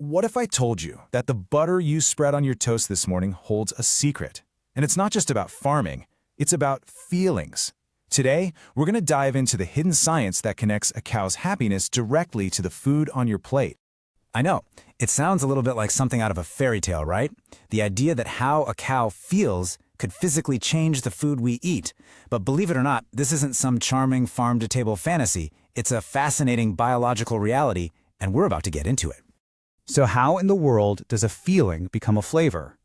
What if I told you that the butter you spread on your toast this morning holds a secret? And it's not just about farming, it's about feelings. Today, we're going to dive into the hidden science that connects a cow's happiness directly to the food on your plate. I know, it sounds a little bit like something out of a fairy tale, right? The idea that how a cow feels could physically change the food we eat. But believe it or not, this isn't some charming farm-to-table fantasy. It's a fascinating biological reality, and we're about to get into it. So how in the world does a feeling become a flavor?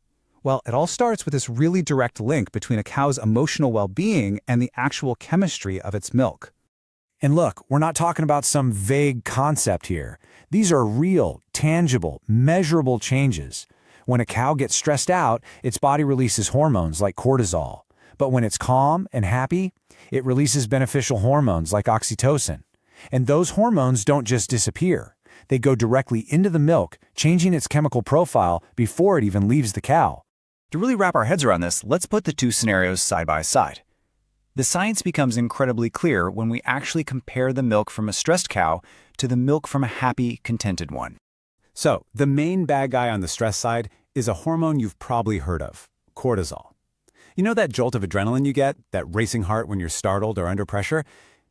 Well, it all starts with this really direct link between a cow's emotional well-being and the actual chemistry of its milk. And look, we're not talking about some vague concept here. These are real, tangible, measurable changes. When a cow gets stressed out, its body releases hormones like cortisol. But when it's calm and happy, it releases beneficial hormones like oxytocin. And those hormones don't just disappear. They go directly into the milk, changing its chemical profile before it even leaves the cow. To really wrap our heads around this, let's put the two scenarios side by side. The science becomes incredibly clear when we actually compare the milk from a stressed cow to the milk from a happy, contented one. So, the main bad guy on the stress side is a hormone you've probably heard of, cortisol. You know that jolt of adrenaline you get, that racing heart when you're startled or under pressure?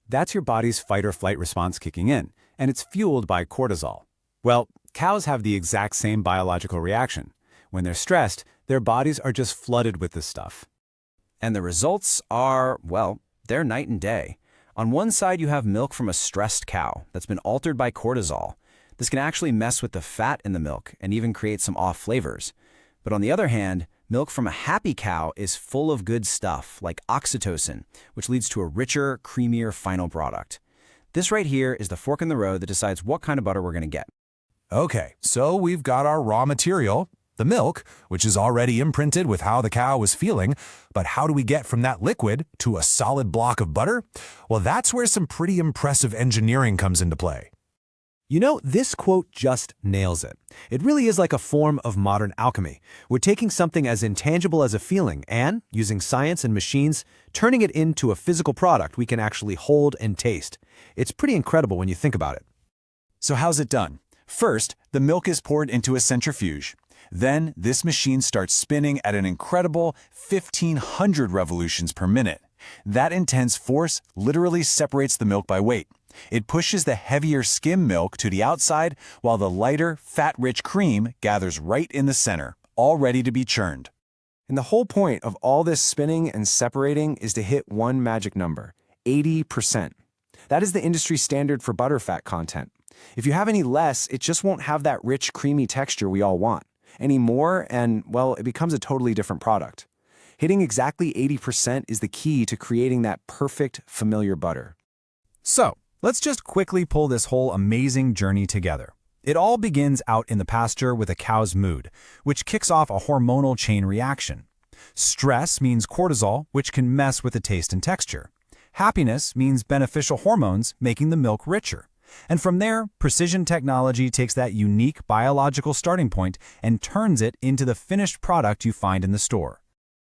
That's your body's fight-or-flight response kicking in, and it's fueled by cortisol. Well, cows have the exact same biological reaction. When they're stressed, their bodies are just flooded with this stuff. And the results are, well, they're night and day. On one side, you have milk from a stressed cow that's been altered by cortisol. This can actually mess with the fat in the milk and even create some off flavors. But on the other hand, milk from a happy cow is full of good stuff like oxytocin, which leads to a richer, creamier final product. This right here is the fork in the road that decides what kind of butter we're going to get. Okay, so we've got our raw material, the milk, which is already imprinted with how the cow is feeling, but how do we get from that liquid to a solid block of butter? Well, that's where some pretty impressive engineering comes into play. You know, this quote just nails it. It really is like a form of modern alchemy. We're taking something as intangible as a feeling and, using science and machines, turning it into a physical product we can actually hold and taste. It's pretty incredible when you think about it. So how's it done? First, the milk is poured into a centrifuge. Then, this machine starts spinning at an incredible 1,500 revolutions per minute. That intense force literally separates the milk by weight. It pushes the heavier skim milk to the outside, while the lighter, fat-rich cream gathers right in the center, all ready to be churned. And the whole point of all this spinning and separating is to hit one magic number, 80%. That is the industry standard for butterfat content. If you have any less, it just won't have that rich, creamy texture we all want. Any more, and, well, it becomes a totally different product. Hitting exactly 80% is the key to creating that perfect, familiar butter. So, let's just quickly pull this whole amazing journey together. It all begins out in the pasture with a cow's mood, which kicks off a hormonal chain reaction. Stress means cortisol, which can mess with the taste and texture. Happiness means beneficial hormones, making the milk richer. And from there, precision technology takes that unique biological starting point and turns it into the finished product you find in the store.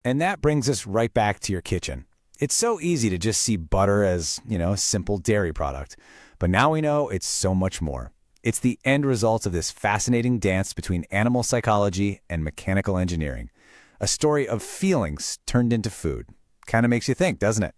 And that brings us right back to your kitchen. It's so easy to just see butter as, a simple dairy product. But now we know it's so much more. It's the end result of this fascinating dance between animal psychology and mechanical engineering. A story of feelings turned into food. Kind of makes you think, doesn't it?